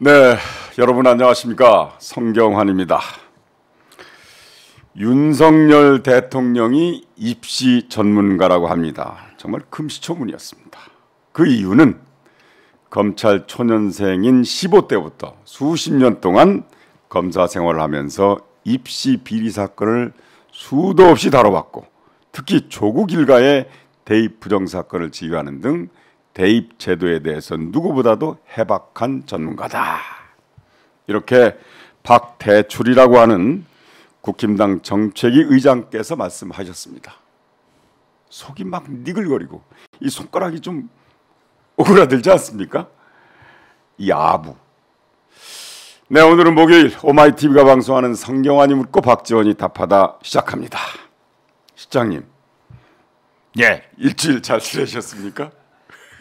네, 여러분 안녕하십니까? 성경환입니다. 윤석열 대통령이 입시 전문가라고 합니다. 정말 금시초문이었습니다. 그 이유는 검찰 초년생인 15대부터 수십 년 동안 검사 생활을 하면서 입시 비리 사건을 수도 없이 다뤄봤고, 특히 조국 일가의 대입 부정 사건을 지휘하는 등 대입 제도에 대해서 누구보다도 해박한 전문가다. 이렇게 박대출이라고 하는 국힘당 정책위 의장께서 말씀하셨습니다. 속이 막 니글거리고 이 손가락이 좀 오그라들지 않습니까? 이 아부. 네, 오늘은 목요일 오마이TV가 방송하는 성경환이 묻고 박지원이 답하다 시작합니다. 실장님, 예, 일주일 잘 지내셨습니까?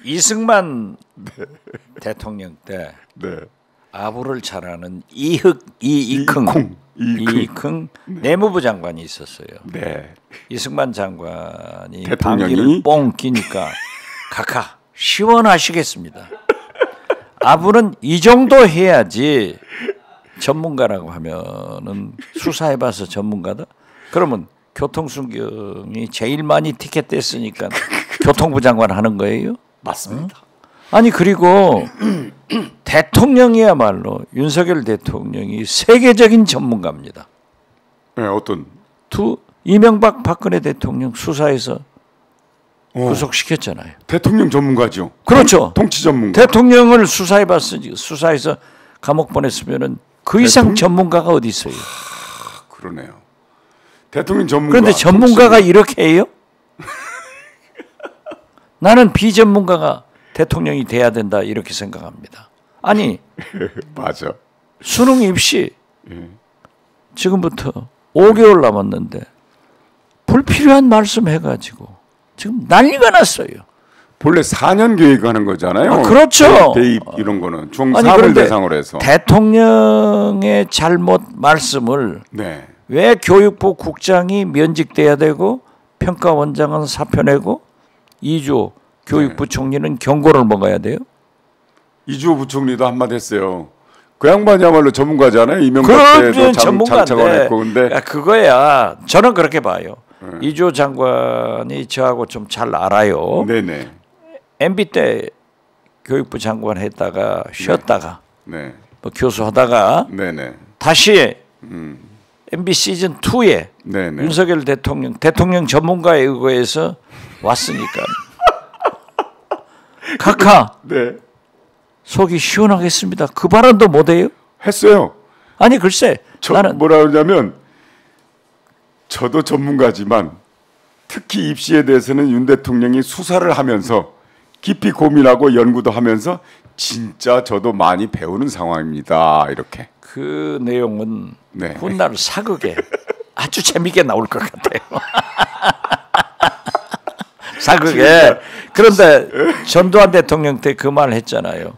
이승만 대통령 때 아부를 잘하는 이익흥 내무부 장관이 있었어요. 네. 이승만 장관이 대통령이 방귀를 뽕 끼니까 카카 시원하시겠습니다. 아부는 이 정도 해야지 전문가라고 하면은 수사해봐서 전문가다. 그러면 교통순경이 제일 많이 티켓 뗐으니까 교통부 장관 하는 거예요? 맞습니다. 아니 그리고 대통령이야말로 윤석열 대통령이 세계적인 전문가입니다. 네, 어떤? 이명박 박근혜 대통령 수사에서 구속시켰잖아요. 대통령 전문가죠. 그렇죠. 통치 전문가. 대통령을 수사해서 감옥 보냈으면은 그 이상 전문가가 어디 있어요? 그러네요. 대통령 전문가. 그런데 전문가가 이렇게 해요? 나는 비전문가가 대통령이 돼야 된다 이렇게 생각합니다. 아니 맞아. 수능 입시 지금부터 5개월 남았는데 불필요한 말씀 해가지고 지금 난리가 났어요. 본래 4년 계획하는 거잖아요. 그렇죠. 대입 이런 거는 중3을 대상으로 해서. 대통령의 잘못 말씀을 왜 교육부 국장이 면직돼야 되고 평가원장은 사표 내고 이주호 교육부 총리는 경고를 먹어야 돼요? 이주호 부총리도 한마디 했어요. 그 양반이야말로 전문가잖아요. 이명박 때도 장차관 했고. 근데 그거야. 저는 그렇게 봐요. 이주호 장관이 저하고 좀 잘 알아요. 네네. MB 때 교육부 장관 했다가 쉬었다가 뭐 교수하다가 다시 MB 시즌 2에 윤석열 대통령 전문가에 의거해서 왔으니까 카카 속이 시원하겠습니다. 그 발언도 못해요? 했어요. 아니 글쎄 나는 뭐라 그러냐면 저도 전문가지만 특히 입시에 대해서는 윤 대통령이 수사를 하면서 깊이 고민하고 연구도 하면서 진짜 저도 많이 배우는 상황입니다. 이렇게. 그 내용은 훗날 사극에 아주 재밌게 나올 것 같아요. 사극에. 그런데 전두환 대통령 때 그 말 했잖아요.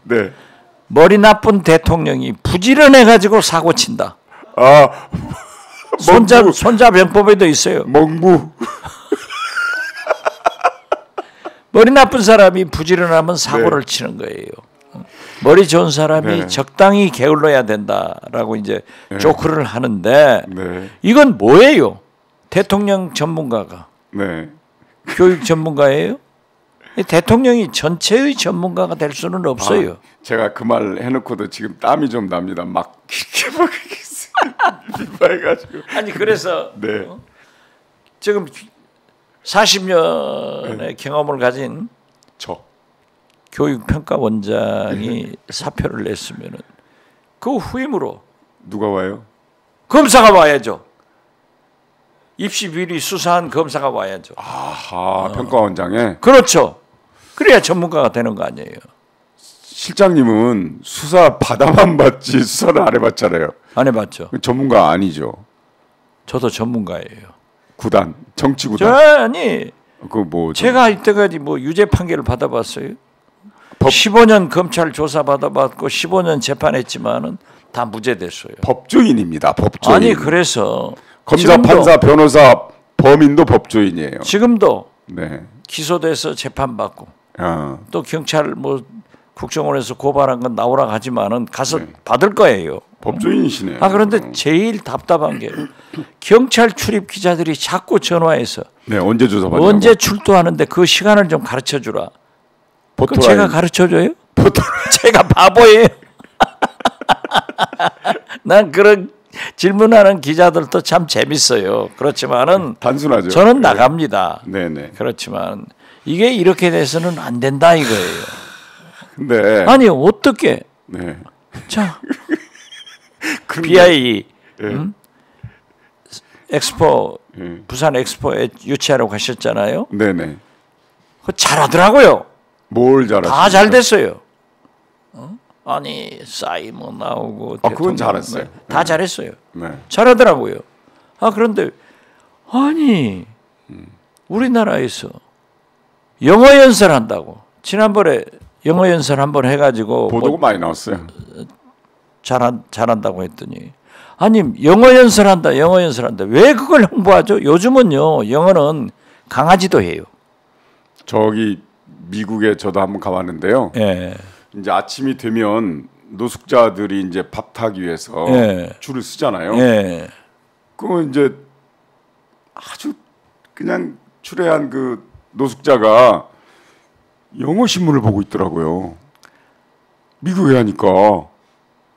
머리 나쁜 대통령이 부지런해가지고 사고 친다. 손자 병법에도 있어요. 멍부. 머리 나쁜 사람이 부지런하면 사고를 치는 거예요. 머리 좋은 사람이 적당히 게을러야 된다라고 이제 조크를 하는데 이건 뭐예요? 대통령 전문가가 교육 전문가예요? 대통령이 전체의 전문가가 될 수는 없어요. 제가 그 말 해놓고도 지금 땀이 좀 납니다. 막 이렇게 막 해가지고. 아니 그래서 지금 40년의 경험을 가진 교육평가원장이 사표를 냈으면은 그 후임으로 누가 와요? 검사가 와야죠. 입시 비리 수사한 검사가 와야죠. 평가원장에. 그렇죠. 그래야 전문가가 되는 거 아니에요. 실장님은 수사 받아만 봤지 수사를 안 해봤잖아요. 안 해봤죠. 전문가 아니죠. 저도 전문가예요. 구단, 정치 구단. 아니. 뭐 제가 이때까지 뭐 유죄 판결을 받아봤어요. 15년 검찰 조사 받아봤고 15년 재판했지만은 다 무죄됐어요. 법조인입니다. 법조인. 아니 그래서 검사, 판사, 변호사, 범인도 법조인이에요. 지금도 기소돼서 재판받고 또 경찰 뭐 국정원에서 고발한 건 나오라고 하지만은 가서 받을 거예요. 법조인이시네. 그런데 제일 답답한 게 경찰 출입 기자들이 자꾸 전화해서 언제 조사받냐고. 언제 출두하는데 그 시간을 좀 가르쳐 주라. 그럼 제가 가르쳐 줘요? 제가 바보예요. 난 그런 질문하는 기자들도 참 재밌어요. 그렇지만은 단순하죠. 저는 나갑니다. 네네. 그렇지만 이게 이렇게 돼서는 안 된다 이거예요. 근데 아니 어떻게? 자, BI 엑스포 부산 엑스포에 유치하려고 하셨잖아요. 네네. 잘하더라고요. 뭘 잘하셨어요? 다 잘 됐어요. 아니 사이먼 나오고 그건 잘했어요. 다 잘했어요. 잘하더라고요. 그런데 아니 우리나라에서 영어 연설한다고 지난번에 영어 연설 한번 해가지고 보도가 많이 나왔어요. 잘한다고 했더니 아니 영어 연설한다 왜 그걸 홍보하죠? 요즘은요 영어는 강아지도 해요. 저기 미국에 저도 한번 가봤는데요. 이제 아침이 되면 노숙자들이 이제 밥 타기 위해서 줄을 쓰잖아요. 그러면 이제 아주 그냥 추레한 그 노숙자가 영어 신문을 보고 있더라고요. 미국에 하니까.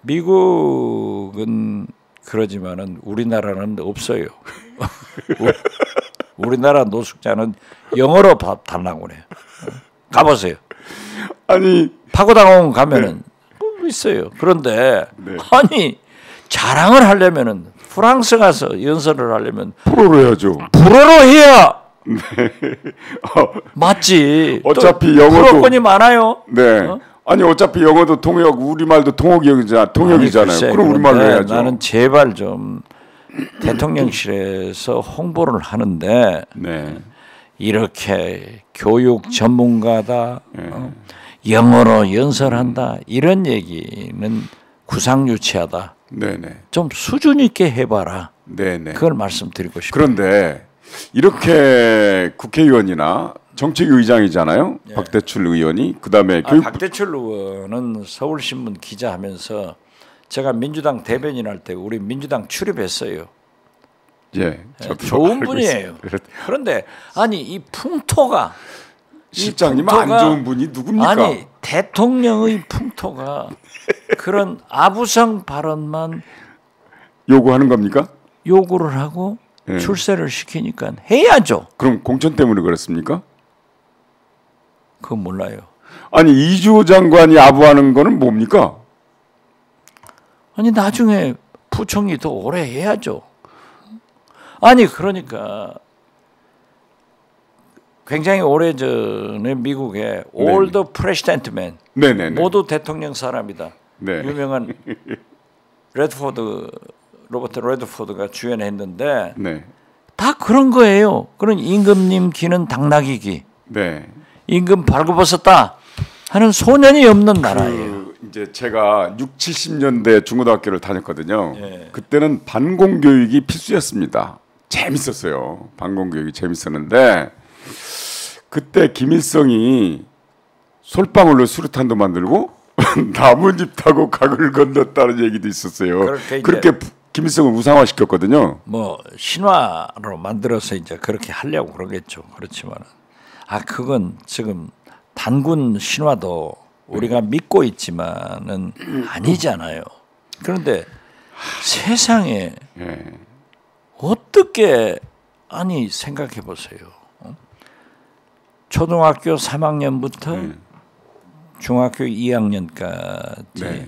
미국은 그러지만은 우리나라는 없어요. 우리나라 노숙자는 영어로 밥 달라고 그래요. 가보세요. 아니 파고다공 가면은 있어요. 그런데 아니 자랑을 하려면은 프랑스 가서 연설을 하려면 불어로 해야죠. 불어로 해야 맞지. 어차피 영어도 불어권이 많아요. 아니 어차피 영어도 통역, 우리말도 통역이잖아요. 그럼 우리말로 해야죠. 나는 제발 좀 대통령실에서 홍보를 하는데 이렇게 교육 전문가다, 영어로 연설한다 이런 얘기는 구상유치하다. 좀 수준 있게 해봐라. 그걸 말씀드리고 싶어요. 그런데 이렇게 국회의원이나 정책의장이잖아요. 박대출 의원이 그다음에 박대출 의원은 서울신문 기자하면서 제가 민주당 대변인 할 때 우리 민주당 출입했어요. 좋은 분이에요. 그런데 아니 이 풍토가 실장님 안 좋은 분이 누굽니까? 아니 대통령의 풍토가 그런 아부성 발언만 요구하는 겁니까? 요구를 하고 출세를 시키니까 해야죠. 그럼 공천 때문에 그렇습니까? 그건 몰라요. 아니 이주호 장관이 아부하는 거는 뭡니까? 아니 나중에 부총리 더 오래 해야죠. 아니 그러니까 굉장히 오래전에 미국에 All the President Men 모두 대통령 사람이다. 유명한 로버트 레드포드가 주연했는데 다 그런 거예요. 그런 임금님 귀는 당나귀 귀. 임금 발굽었었다 하는 소년이 없는 나라예요. 이제 제가 60, 70년대 중고등학교를 다녔거든요. 그때는 반공교육이 필수였습니다. 재밌었어요. 반공교육이 재밌었는데 그때 김일성이 솔방울로 수류탄도 만들고 나뭇잎 타고 강을 건넜다는 얘기도 있었어요. 그렇게 김일성을 우상화시켰거든요. 뭐 신화로 만들어서 이제 그렇게 하려고 그러겠죠. 그렇지만 그건 지금 단군 신화도 우리가 믿고 있지만은 아니잖아요. 그런데 세상에 어떻게 아니 생각해 보세요. 초등학교 3학년부터 중학교 2학년까지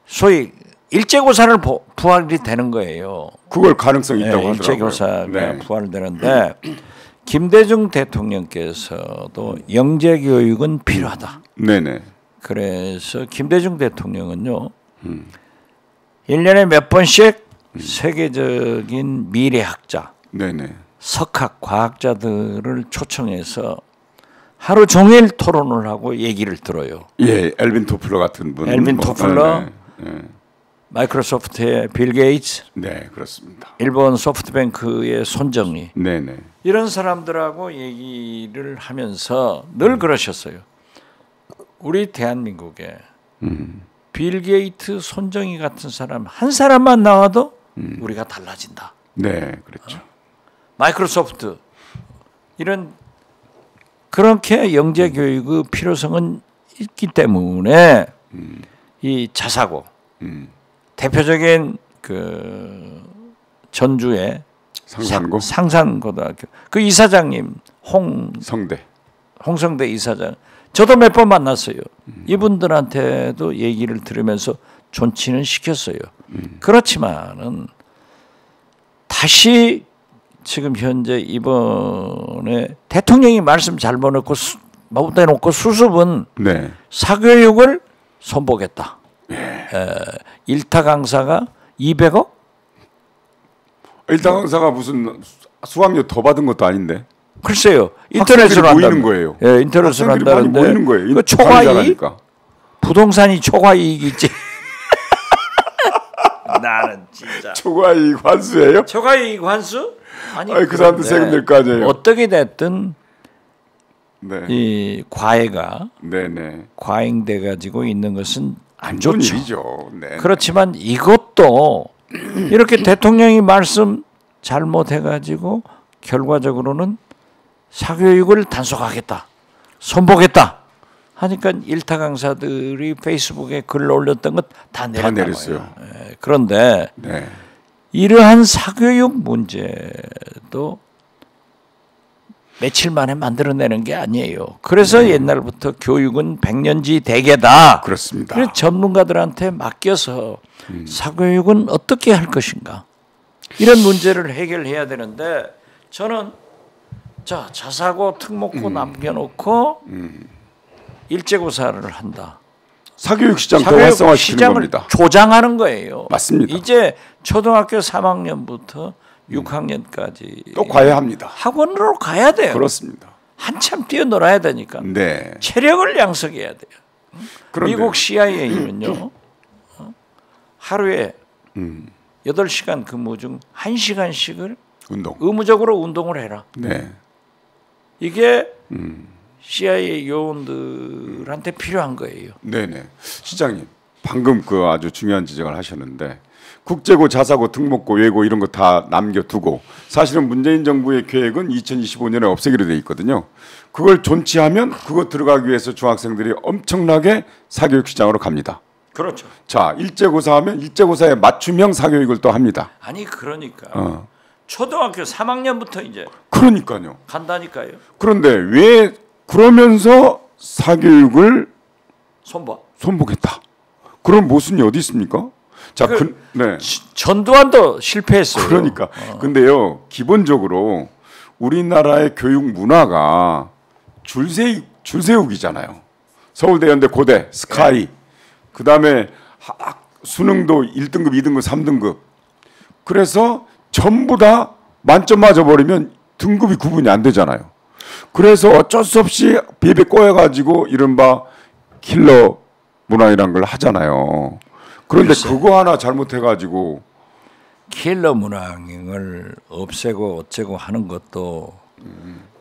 소위 일제고사를 부활이 되는 거예요. 그걸 가능성이 있다고 하더라고요. 일제고사가 부활되는데 김대중 대통령께서도 영재교육은 필요하다. 그래서 김대중 대통령은요. 1년에 몇 번씩 세계적인 미래학자, 석학, 과학자들을 초청해서 하루 종일 토론을 하고 얘기를 들어요. 엘빈 토플러 같은 분. 엘빈 토플러, 마이크로소프트의 빌 게이츠, 그렇습니다. 일본 소프트뱅크의 손정리, 이런 사람들하고 얘기를 하면서 늘 그러셨어요. 우리 대한민국에 빌 게이트, 손정희 같은 사람 한 사람만 나와도 우리가 달라진다. 네, 그렇죠. 마이크로소프트 이런 그렇게 영재 교육의 필요성은 있기 때문에 이 자사고 대표적인 그 전주의 상산고 상산고등학교 그 이사장님 홍성대 이사장 저도 몇 번 만났어요. 이분들한테도 얘기를 들으면서 존치는 시켰어요. 그렇지만은 다시 지금 현재 이번에 대통령이 말씀 잘못 해놓고 수습은 네. 사교육을 손보겠다. 네. 일타 강사가 200억? 일타 강사가 무슨 수강료 더 받은 것도 아닌데. 글쎄요. 인터넷으로 모이는 거예요. 예, 인터넷으로 한다는데. 모이는 거예요. 그 초과이익? 부동산이 초과이익 있지. 나는 진짜. 초과이익 환수예요? 초과이익 환수? 아니 그 사람도 세금 낼 거 아니에요. 어떻게 됐든 네. 이 과외가 네네. 과잉돼 가지고 있는 것은 안 좋죠. 일이죠. 네. 그렇지만 이것도 이렇게 대통령이 말씀 잘못해 가지고 결과적으로는 사교육을 단속하겠다, 손보겠다 하니까 일타 강사들이 페이스북에 글을 올렸던 것 다 내렸어요. 예, 그런데 네. 이러한 사교육 문제도 며칠 만에 만들어내는 게 아니에요. 그래서 옛날부터 교육은 백년지 대계다. 그렇습니다. 그래서 전문가들한테 맡겨서 사교육은 어떻게 할 것인가 이런 문제를 해결해야 되는데 저는 자사고 특목고 남겨놓고 일제고사를 한다. 사교육 시장 더 활성화시키는 겁니다. 조장하는 거예요. 맞습니다. 이제 초등학교 3학년부터 6학년까지 또 과외합니다. 학원으로 가야 돼요. 그렇습니다. 한참 뛰어놀아야 되니까. 네. 체력을 양성해야 돼요. 그런데. 미국 CIA는요. 하루에 8시간 근무 중 1시간씩을 의무적으로 운동을 해라. 네. 이게 CIA 요원들한테 필요한 거예요. 네네. 시장님 방금 그 아주 중요한 지적을 하셨는데 국제고, 자사고, 특목고, 외고 이런 거 다 남겨두고 사실은 문재인 정부의 계획은 2025년에 없애기로 돼 있거든요. 그걸 존치하면 그거 들어가기 위해서 중학생들이 엄청나게 사교육 시장으로 갑니다. 그렇죠. 자, 일제고사하면 일제고사에 맞춤형 사교육을 또 합니다. 아니 그러니까 초등학교 3학년부터 이제 그러니까요. 간다니까요. 그런데 왜 그러면서 사교육을 손보겠다. 그런 모순이 어디 있습니까? 자, 네. 전두환도 실패했어요. 그러니까. 근데요, 기본적으로 우리나라의 교육 문화가 줄 세우기잖아요. 서울대, 연대, 고대, 스카이. 네. 그다음에 수능도 1등급, 2등급, 3등급. 그래서 전부 다 만점 맞아버리면 등급이 구분이 안 되잖아요. 그래서 어쩔 수 없이 비비 꼬여가지고 이른바 킬러 문화이란 걸 하잖아요. 그런데 글쎄. 그거 하나 잘못해가지고 킬러 문항을 없애고 어쩌고 하는 것도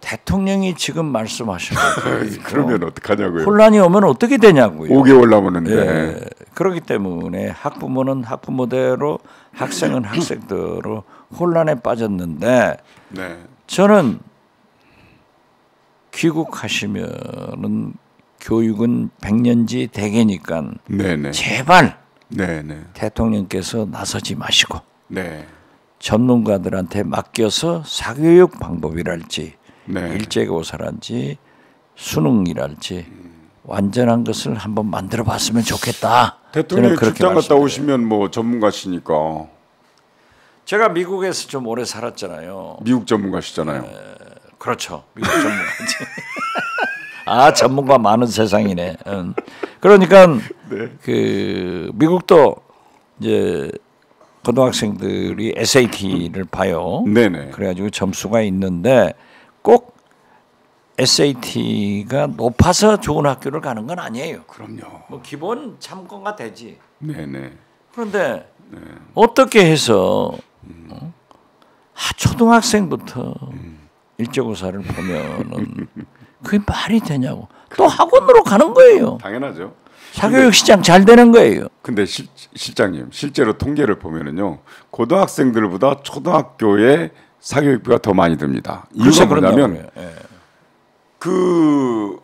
대통령이 지금 말씀하신 거예요. 그러면 어떡하냐고요. 혼란이 오면 어떻게 되냐고요. 5개월 남았는데. 예, 그렇기 때문에 학부모는 학부모대로 학생은 학생대로 혼란에 빠졌는데 네. 저는 귀국하시면은 교육은 백년지 대계니까 네네. 제발 네네. 대통령께서 나서지 마시고 네. 전문가들한테 맡겨서 사교육 방법이랄지 네. 일제고사랄지 수능이랄지 완전한 것을 한번 만들어봤으면 좋겠다. 대통령이 출장 갔다 오시면 뭐 전문가시니까. 제가 미국에서 좀 오래 살았잖아요. 미국 전문가시잖아요. 그렇죠. 미국 전문가지. 아, 전문가 많은 세상이네. 그러니까 네. 그 미국도 이제 고등학생들이 SAT를 봐요. 네네. 그래가지고 점수가 있는데 꼭 SAT가 높아서 좋은 학교를 가는 건 아니에요. 그럼요. 뭐 기본 참고가 되지. 네네. 그런데 어떻게 해서 초등학생부터 일제고사를 보면은 그게 말이 되냐고. 또 학원으로 가는 거예요. 당연하죠. 사교육 시장 잘 되는 거예요. 근데 실장님 실제로 통계를 보면은요 고등학생들보다 초등학교에 사교육비가 더 많이 듭니다. 이유가 뭐냐면 그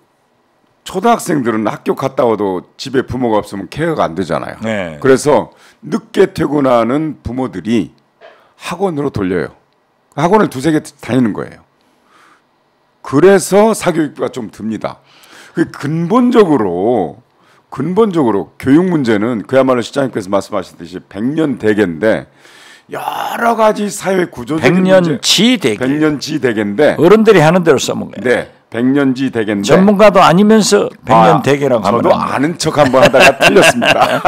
초등학생들은 학교 갔다 와도 집에 부모가 없으면 케어가 안 되잖아요. 네. 그래서 늦게 퇴근하는 부모들이 학원으로 돌려요. 학원을 2-3개 다니는 거예요. 그래서 사교육비가 좀 듭니다. 근본적으로 교육 문제는 그야말로 시장님께서 말씀하셨듯이 100년 대계인데 여러 가지 사회 구조적인 문제, 100년지 대계인데 어른들이 하는 대로 써먹어요. 네, 100년지 대계인데 전문가도 아니면서 100년 대계라고 하면 저도 아는 척 한번 하다가 틀렸습니다.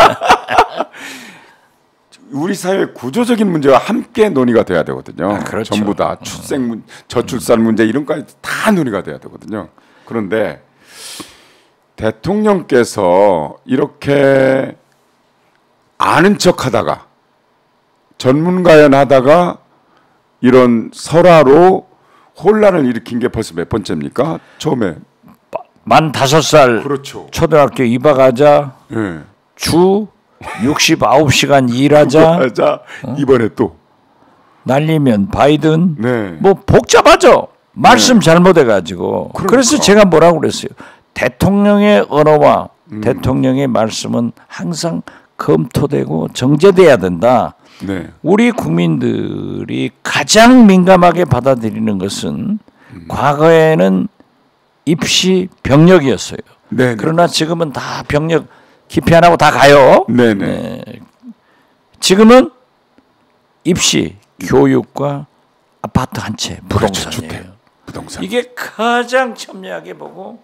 우리 사회 구조적인 문제와 함께 논의가 돼야 되거든요. 그렇죠. 전부 다 저출산 문제 이런 것까지 다 논의가 돼야 되거든요. 그런데 대통령께서 이렇게 아는 척하다가 전문가연하다가 이런 설화로 혼란을 일으킨 게 벌써 몇 번째입니까? 처음에 만 5살 그렇죠. 초등학교 입학하자 네. 주 69시간 일하자 이번에 또 날리면 바이든 네. 뭐 복잡하죠. 말씀 잘못해가지고 그래서 제가 뭐라고 그랬어요. 대통령의 언어와 대통령의 말씀은 항상 검토되고 정제돼야 된다. 네. 우리 국민들이 가장 민감하게 받아들이는 것은 과거에는 입시 병력이었어요. 네네. 그러나 지금은 다 병력 기피 안 하고 다 가요. 네네. 네. 지금은 입시, 교육과 아파트 한 채, 부동산이에요. 부동산. 이게 가장 첨예하게 보고